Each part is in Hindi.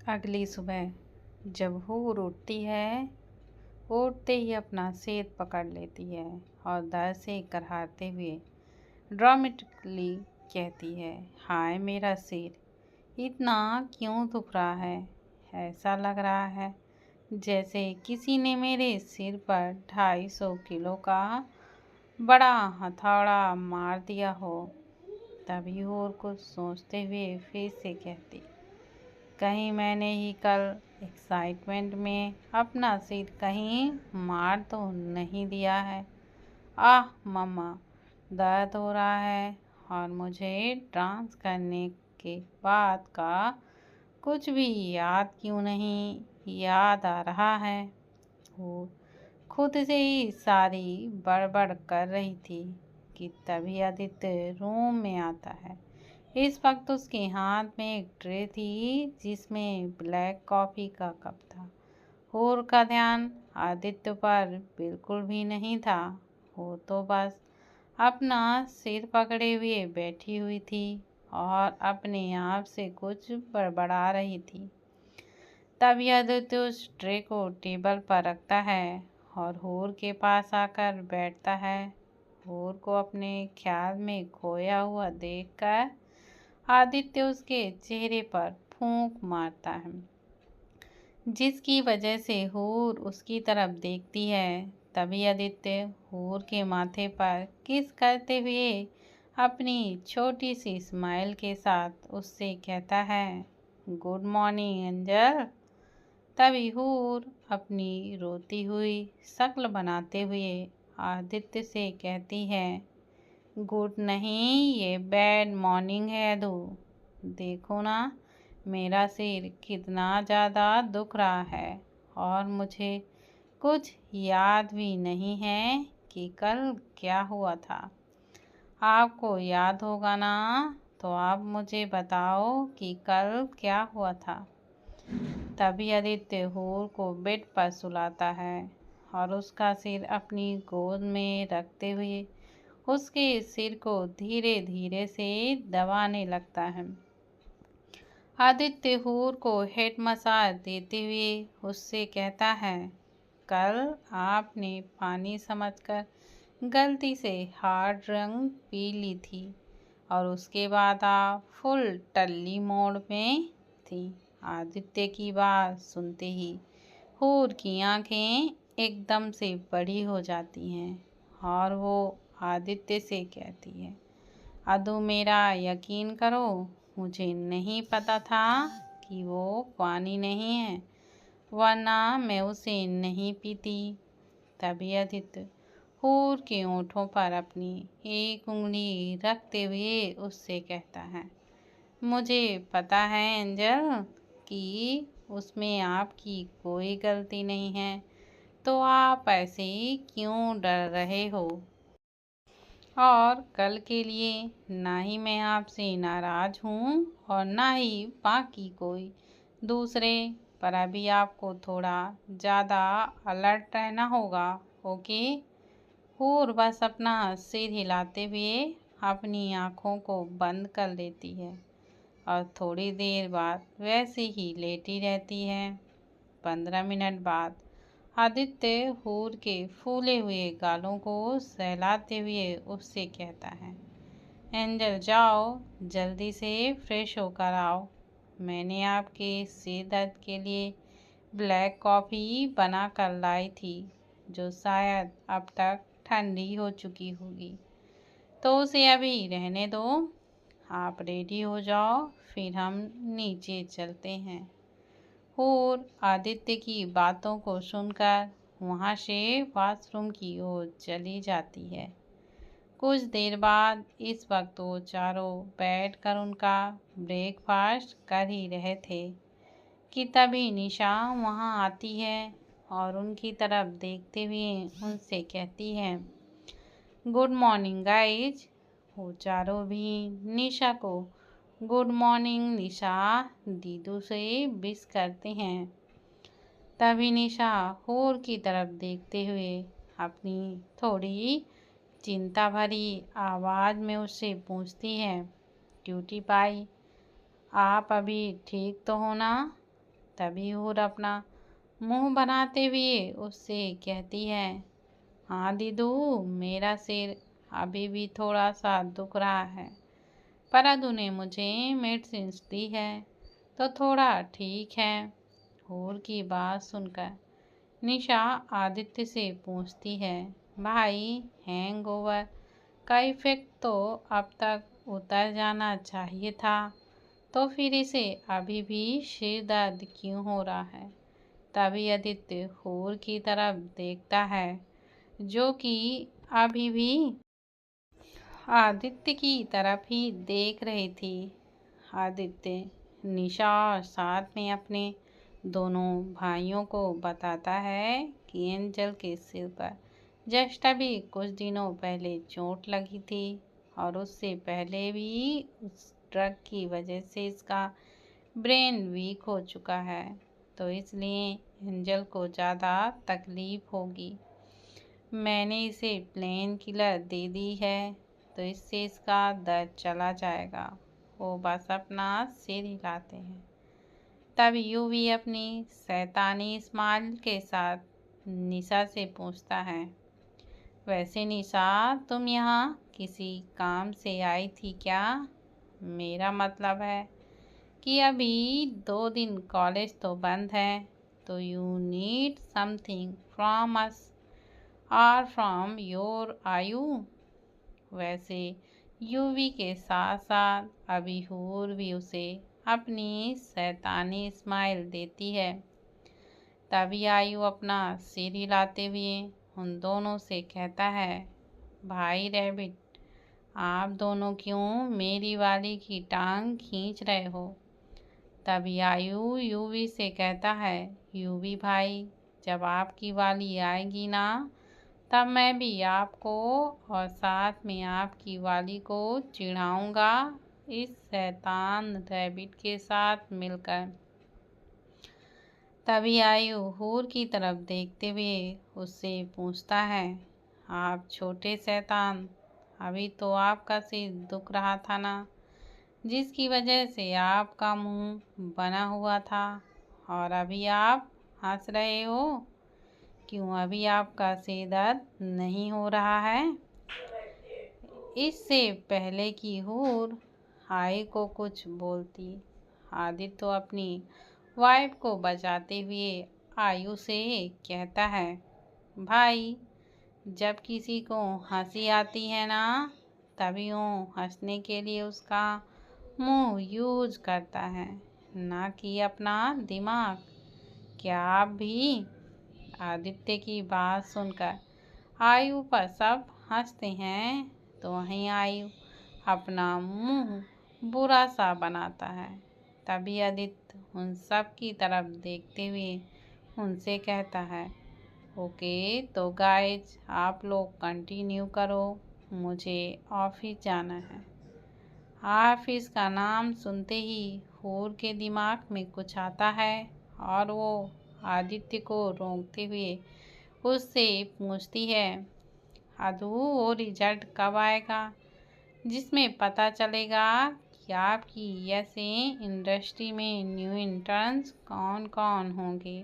अगली सुबह जब हूर उठती है, उठते ही अपना सिर पकड़ लेती है और दर्द से कराहते हुए ड्रामेटिकली कहती है, हाय मेरा सिर इतना क्यों दुख रहा है। ऐसा लग रहा है जैसे किसी ने मेरे सिर पर 250 किलो का बड़ा हथौड़ा मार दिया हो। तभी हूर कुछ सोचते हुए फिर से कहती, कहीं मैंने ही कल एक्साइटमेंट में अपना सिर कहीं मार तो नहीं दिया है। आह मम्मा, दर्द हो रहा है और मुझे डांस करने के बाद का कुछ भी याद क्यों नहीं याद आ रहा है। वो खुद से ही सारी बड़बड़ कर रही थी कि तभी आदित्य रूम में आता है। इस वक्त उसके हाथ में एक ट्रे थी जिसमें ब्लैक कॉफ़ी का कप था। हूर का ध्यान आदित्य पर बिल्कुल भी नहीं था। वो तो बस अपना सिर पकड़े हुए बैठी हुई थी और अपने आप से कुछ बड़बड़ा रही थी। तभी आदित्य उस ट्रे को टेबल पर रखता है और हूर के पास आकर बैठता है। हूर को अपने ख्याल में खोया हुआ देखकर आदित्य उसके चेहरे पर फूंक मारता है, जिसकी वजह से हूर उसकी तरफ देखती है। तभी आदित्य हूर के माथे पर किस करते हुए अपनी छोटी सी स्माइल के साथ उससे कहता है, गुड मॉर्निंग एंजल। तभी हूर अपनी रोती हुई शक्ल बनाते हुए आदित्य से कहती है, गुड नहीं, ये बैड मॉर्निंग है अदू। देखो ना, मेरा सिर कितना ज़्यादा दुख रहा है और मुझे कुछ याद भी नहीं है कि कल क्या हुआ था। आपको याद होगा ना, तो आप मुझे बताओ कि कल क्या हुआ था। तभी आदित्य हूर को बेड पर सुलाता है और उसका सिर अपनी गोद में रखते हुए उसके सिर को धीरे धीरे से दबाने लगता है। आदित्य हूर को हेड मसाज देते हुए उससे कहता है, कल आपने पानी समझकर गलती से हार्ड रंग पी ली थी और उसके बाद आप फुल टल्ली मोड में थी। आदित्य की बात सुनते ही हूर की आंखें एकदम से बड़ी हो जाती हैं और वो आदित्य से कहती है, अदू मेरा यकीन करो, मुझे नहीं पता था कि वो पानी नहीं है, वरना मैं उसे नहीं पीती। तभी आदित्य हूर के होठों पर अपनी एक उंगली रखते हुए उससे कहता है, मुझे पता है एंजल कि उसमें आपकी कोई गलती नहीं है, तो आप ऐसे क्यों डर रहे हो। और कल के लिए ना ही मैं आपसे नाराज हूँ और ना ही बाकी कोई दूसरे, पर अभी आपको थोड़ा ज़्यादा अलर्ट रहना होगा, ओके। हूर बस अपना सिर हिलाते हुए अपनी आँखों को बंद कर लेती है और थोड़ी देर बाद वैसे ही लेटी रहती है। 15 मिनट बाद आदित्य हूर के फूले हुए गालों को सहलाते हुए उससे कहता है, एंजल जाओ जल्दी से फ्रेश होकर आओ। मैंने आपके सिर दर्द के लिए ब्लैक कॉफ़ी बना कर लाई थी, जो शायद अब तक ठंडी हो चुकी होगी, तो उसे अभी रहने दो। आप रेडी हो जाओ, फिर हम नीचे चलते हैं। हूर आदित्य की बातों को सुनकर वहाँ से वॉशरूम की ओर चली जाती है। कुछ देर बाद इस वक्त वो चारों बैठकर उनका ब्रेकफास्ट कर ही रहे थे कि तभी निशा वहाँ आती है और उनकी तरफ देखते हुए उनसे कहती है, गुड मॉर्निंग गाइज। वो चारों भी निशा को गुड मॉर्निंग निशा दीदू से विश करते हैं। तभी निशा हूर की तरफ देखते हुए अपनी थोड़ी चिंता भरी आवाज़ में उससे पूछती है, क्यूटी पाई, आप अभी ठीक तो हो ना। तभी हूर अपना मुंह बनाते हुए उससे कहती है, हाँ दीदू, मेरा सिर अभी भी थोड़ा सा दुख रहा है, पर अदू ने मुझे मेडिसिन दी है तो थोड़ा ठीक है। हूर की बात सुनकर निशा आदित्य से पूछती है, भाई हैंगओवर का इफेक्ट तो अब तक उतर जाना चाहिए था, तो फिर इसे अभी भी सिर दर्द क्यों हो रहा है? तभी आदित्य हूर की तरफ देखता है, जो कि अभी भी आदित्य की तरफ ही देख रही थी। आदित्य निशा और साथ में अपने दोनों भाइयों को बताता है कि एंजल के सिर पर जस्ट अभी कुछ दिनों पहले चोट लगी थी और उससे पहले भी उस ड्रग की वजह से इसका ब्रेन वीक हो चुका है, तो इसलिए एंजल को ज़्यादा तकलीफ होगी। मैंने इसे प्लेन किलर दे दी है तो इससे इसका दर्द चला जाएगा। वो बस अपना सिर हिलाते हैं। तब यूवी अपनी शैतानी स्माइल के साथ निशा से पूछता है, वैसे निशा, तुम यहाँ किसी काम से आई थी क्या? मेरा मतलब है कि अभी 2 दिन कॉलेज तो बंद है, तो you need something from us और फ्रॉम योर आयु। वैसे यूवी के साथ साथ अभी हूर भी उसे अपनी शैतानी स्माइल देती है। तभी आयु अपना सिर हिलाते हुए उन दोनों से कहता है, भाई रैबिट, आप दोनों क्यों मेरी वाली की टांग खींच रहे हो? तभी आयु यूवी से कहता है, यूवी भाई, जब आपकी वाली आएगी ना, तब मैं भी आपको और साथ में आपकी वाली को चिढ़ाऊंगा इस शैतान रैबिट के साथ मिलकर। तभी आयु हूर की तरफ देखते हुए उससे पूछता है, आप छोटे शैतान, अभी तो आपका सिर दुख रहा था ना, जिसकी वजह से आपका मुंह बना हुआ था, और अभी आप हंस रहे हो। क्यों अभी आपका सिर दर्द नहीं हो रहा है? इससे पहले कि हूर आयु को कुछ बोलती, आदित्य तो अपनी वाइफ को बचाते हुए आयु से कहता है, भाई, जब किसी को हंसी आती है ना, तभी वो हंसने के लिए उसका मुंह यूज करता है, ना कि अपना दिमाग। क्या आप भी? आदित्य की बात सुनकर आयु पर सब हंसते हैं, तो वहीं आयु अपना मुंह बुरा सा बनाता है। तभी आदित्य उन सब की तरफ देखते हुए उनसे कहता है, ओके तो गाइज, आप लोग कंटिन्यू करो, मुझे ऑफिस जाना है। ऑफिस का नाम सुनते ही हूर के दिमाग में कुछ आता है और वो आदित्य को रोकते हुए उससे पूछती है, अदू, वो रिजल्ट कब आएगा जिसमें पता चलेगा कि आपकी ऐसे इंडस्ट्री में न्यू इंटर्न्स कौन कौन होंगे?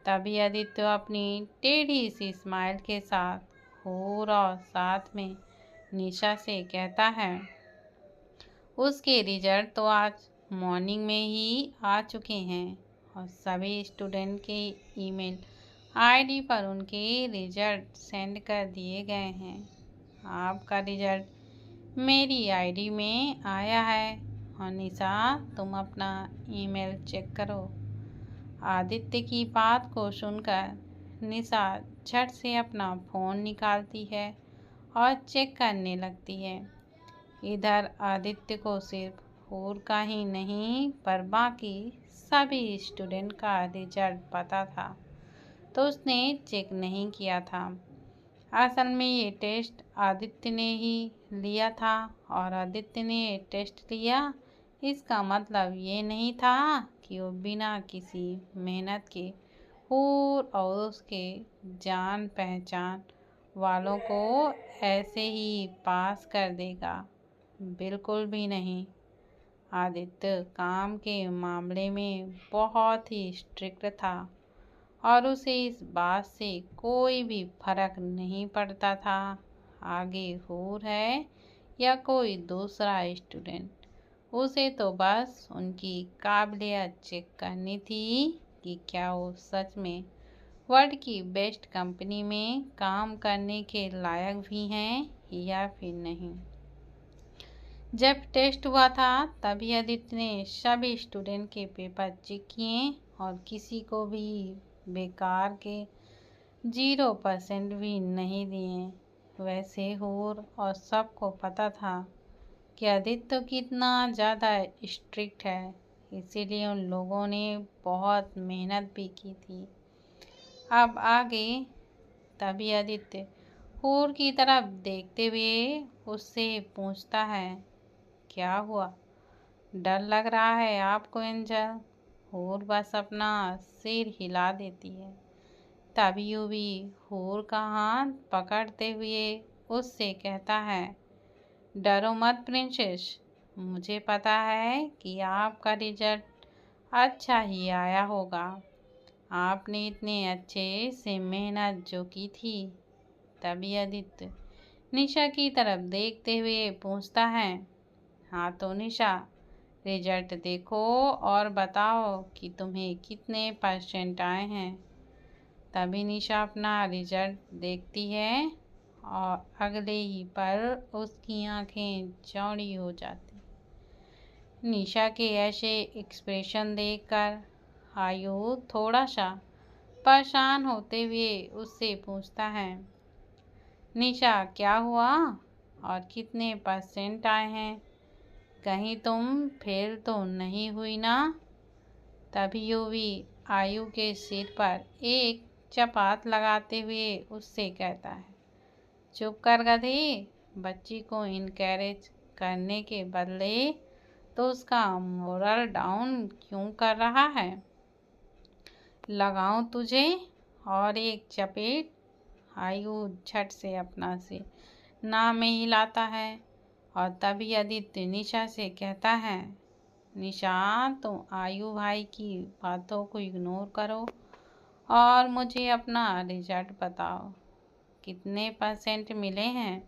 तभी आदित्य अपनी टेढ़ी सी स्माइल के साथ हूर और साथ में निशा से कहता है, उसके रिजल्ट तो आज मॉर्निंग में ही आ चुके हैं और सभी स्टूडेंट के ईमेल आईडी पर उनके रिजल्ट सेंड कर दिए गए हैं। आपका रिजल्ट मेरी आईडी में आया है और निशा, तुम अपना ईमेल चेक करो। आदित्य की बात को सुनकर निशा झट से अपना फ़ोन निकालती है और चेक करने लगती है। इधर आदित्य को सिर्फ हूर का ही नहीं, पर बाकी सभी स्टूडेंट का रिजल्ट पता था, तो उसने चेक नहीं किया था। असल में ये टेस्ट आदित्य ने ही लिया था, और आदित्य ने ये टेस्ट लिया, इसका मतलब ये नहीं था कि वो बिना किसी मेहनत के हूर और उसके जान पहचान वालों को ऐसे ही पास कर देगा। बिल्कुल भी नहीं। आदित्य काम के मामले में बहुत ही स्ट्रिक्ट था और उसे इस बात से कोई भी फर्क नहीं पड़ता था आगे हूर है या कोई दूसरा स्टूडेंट। उसे तो बस उनकी काबिलियत चेक करनी थी कि क्या वो सच में वर्ल्ड की बेस्ट कंपनी में काम करने के लायक भी हैं या फिर नहीं। जब टेस्ट हुआ था तभी आदित्य ने सभी स्टूडेंट के पेपर चेक किए और किसी को भी बेकार के 0% भी नहीं दिए। वैसे हूर और सबको पता था कि आदित्य कितना ज़्यादा स्ट्रिक्ट है, इसीलिए उन लोगों ने बहुत मेहनत भी की थी। अब आगे तभी आदित्य हूर की तरफ देखते हुए उससे पूछता है, क्या हुआ? डर लग रहा है आपको एंजल? हूर बस अपना सिर हिला देती है। तभी यूवी हूर का हाथ पकड़ते हुए उससे कहता है, डरो मत प्रिंसेस, मुझे पता है कि आपका रिजल्ट अच्छा ही आया होगा। आपने इतने अच्छे से मेहनत जो की थी। तभी आदित्य निशा की तरफ देखते हुए पूछता है, हाँ तो निशा, रिजल्ट देखो और बताओ कि तुम्हें कितने % आए हैं। तभी निशा अपना रिजल्ट देखती है और अगले ही पल उसकी आंखें चौड़ी हो जाती। निशा के ऐसे एक्सप्रेशन देखकर आयु थोड़ा सा परेशान होते हुए उससे पूछता है, निशा क्या हुआ और कितने % आए हैं? कहीं तुम फेल तो नहीं हुई ना? तभी यूवी आयु के सिर पर एक चपात लगाते हुए उससे कहता है, चुप कर गधे, बच्ची को इनकरेज करने के बदले तो उसका मोरल डाउन क्यों कर रहा है? लगाऊं तुझे और एक चपेट। आयु झट से अपना सिर ना में हिलाता है और तभी आदित्य निशा से कहता है, निशा तुम आयु भाई की बातों को इग्नोर करो और मुझे अपना रिजल्ट बताओ, कितने % मिले हैं?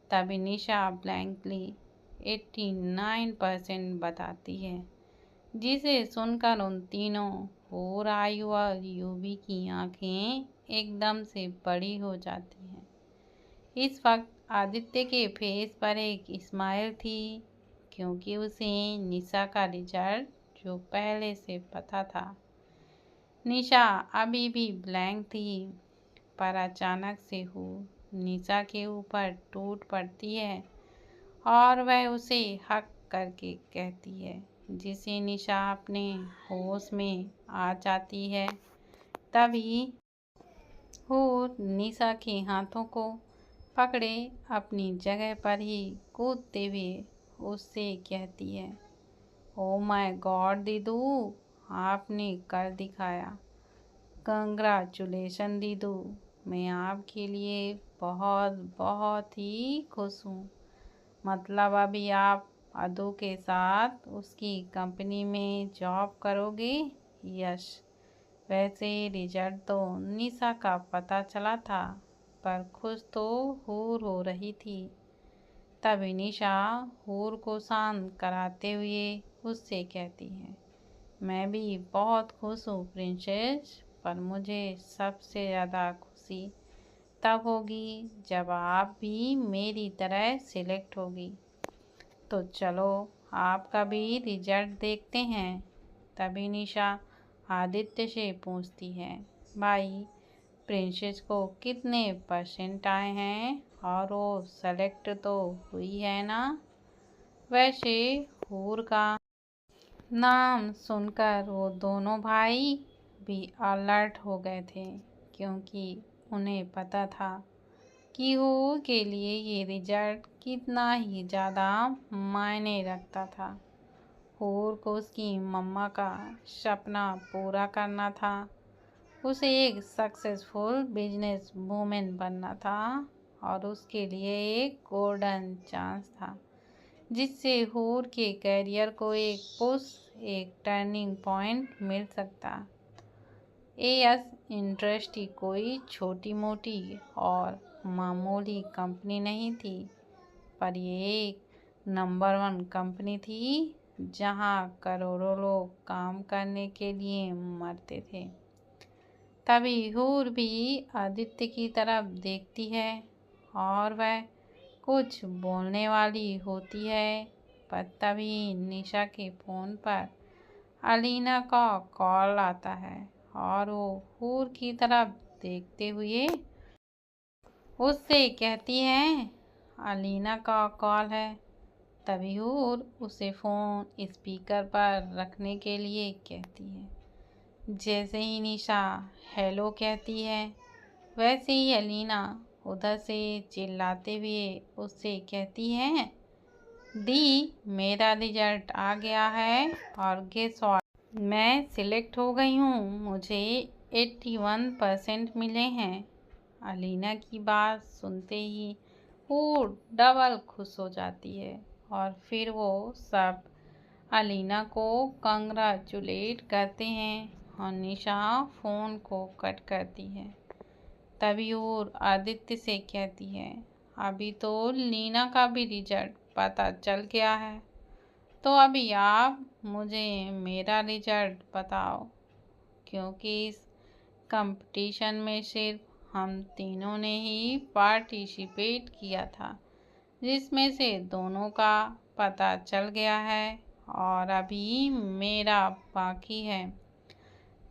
तभी निशा ब्लैंकली 89% बताती है, जिसे सुनकर उन तीनों और आयु और यूवी की आंखें एकदम से बड़ी हो जाती हैं। इस वक्त आदित्य के फेस पर एक स्माइल थी, क्योंकि उसे निशा का रिजल्ट जो पहले से पता था। निशा अभी भी ब्लैंक थी, पर अचानक से निशा के ऊपर टूट पड़ती है और वह उसे हक करके कहती है, जिसे निशा अपने होश में आ जाती है। तभी निशा के हाथों को पकड़े अपनी जगह पर ही कूदते हुए उससे कहती है, ओ माय गॉड दीदू, आपने कर दिखाया। कंग्रेचुलेशन दीदू, मैं आपके लिए बहुत बहुत ही खुश हूँ। मतलब अभी आप अदू के साथ उसकी कंपनी में जॉब करोगे? यश। वैसे रिजल्ट तो निशा का पता चला था, पर खुश तो हूर हो रही थी। तभी निशा हूर को शांत कराते हुए उससे कहती है, मैं भी बहुत खुश हूँ प्रिंसेस, पर मुझे सबसे ज़्यादा खुशी तब होगी जब आप भी मेरी तरह सिलेक्ट होगी। तो चलो आपका भी रिजल्ट देखते हैं। तभी निशा आदित्य से पूछती है, भाई प्रिंसेस को कितने % आए हैं और वो सेलेक्ट तो हुई है ना? वैसे हूर का नाम सुनकर वो दोनों भाई भी अलर्ट हो गए थे, क्योंकि उन्हें पता था कि हूर के लिए ये रिजल्ट कितना ही ज़्यादा मायने रखता था। हूर को उसकी मम्मा का सपना पूरा करना था, उसे एक सक्सेसफुल बिजनेस वूमेन बनना था और उसके लिए एक गोल्डन चांस था, जिससे हूर के करियर को एक पुश, एक टर्निंग पॉइंट मिल सकता। एएस इंडस्ट्री कोई छोटी मोटी और मामूली कंपनी नहीं थी, पर ये एक नंबर 1 कंपनी थी जहां करोड़ों लोग काम करने के लिए मरते थे। तभी हूर भी आदित्य की तरफ देखती है और वह कुछ बोलने वाली होती है, पर तभी निशा के फ़ोन पर अलीना का कॉल आता है और वो हूर की तरफ देखते हुए उससे कहती है, अलीना का कॉल है। तभी हूर उसे फ़ोन स्पीकर पर रखने के लिए कहती है। जैसे ही निशा हेलो कहती है, वैसे ही अलीना उधर से चिल्लाते हुए उससे कहती है, दी मेरा रिजल्ट आ गया है और गेस व्हाट, मैं सिलेक्ट हो गई हूँ, मुझे 81% मिले हैं। अलीना की बात सुनते ही वो डबल खुश हो जाती है और फिर वो सब अलीना को कंग्रेचुलेट करते हैं और निशा फ़ोन को कट करती है। तभी और आदित्य से कहती है, अभी तो लीना का भी रिजल्ट पता चल गया है, तो अभी आप मुझे मेरा रिजल्ट बताओ, क्योंकि इस कंपटीशन में सिर्फ हम तीनों ने ही पार्टिसिपेट किया था, जिसमें से दोनों का पता चल गया है और अभी मेरा बाकी है।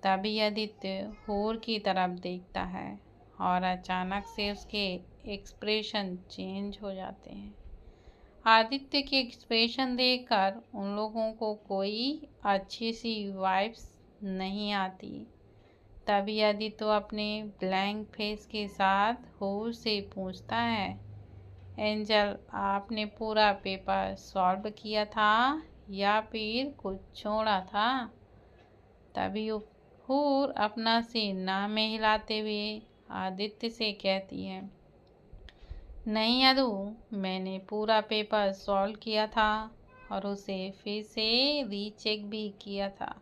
तभी आदित्य हूर की तरफ देखता है और अचानक से उसके एक्सप्रेशन चेंज हो जाते हैं। आदित्य के एक्सप्रेशन देखकर उन लोगों को कोई अच्छी सी वाइब्स नहीं आती। तभी आदित्य अपने ब्लैंक फेस के साथ हूर से पूछता है, एंजल, आपने पूरा पेपर सॉल्व किया था या फिर कुछ छोड़ा था? तभी हूर अपना सिर ना में हिलाते हुए आदित्य से कहती है, नहीं अदू, मैंने पूरा पेपर सॉल्व किया था और उसे फिर से रीचेक भी किया था,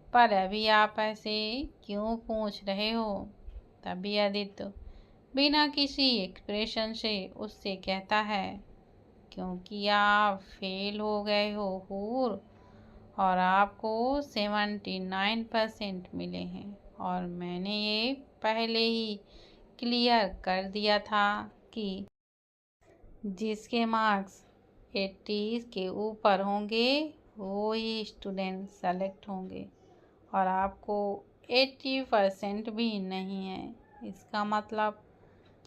पर अभी आप ऐसे क्यों पूछ रहे हो? तभी आदित्य बिना किसी एक्सप्रेशन से उससे कहता है, क्योंकि आप फेल हो गए हो हूर और आपको 79% मिले हैं और मैंने ये पहले ही क्लियर कर दिया था कि जिसके मार्क्स 80 के ऊपर होंगे वो ही स्टूडेंट सेलेक्ट होंगे और आपको 80% भी नहीं है। इसका मतलब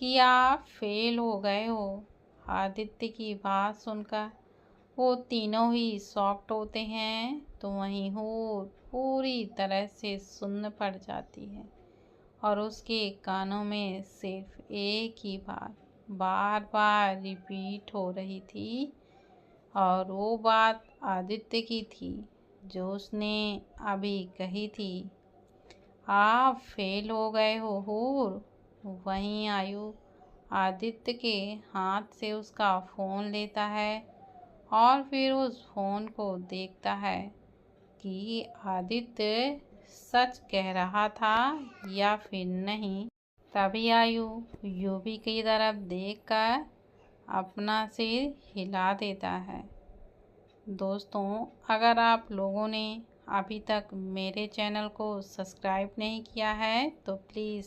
कि आप फेल हो गए हो। आदित्य की बात सुनकर वो तीनों ही शॉक्ड होते हैं, तो वहीं हूर पूरी तरह से सुन्न पड़ जाती है और उसके कानों में सिर्फ एक ही बात बार बार रिपीट हो रही थी और वो बात आदित्य की थी जो उसने अभी कही थी, आप फेल हो गए हो हूर। वहीं आयु आदित्य के हाथ से उसका फ़ोन लेता है और फिर उस फ़ोन को देखता है कि आदित्य सच कह रहा था या फिर नहीं। तभी आयु यूवी की तरफ देखकर अपना सिर हिला देता है। दोस्तों, अगर आप लोगों ने अभी तक मेरे चैनल को सब्सक्राइब नहीं किया है तो प्लीज़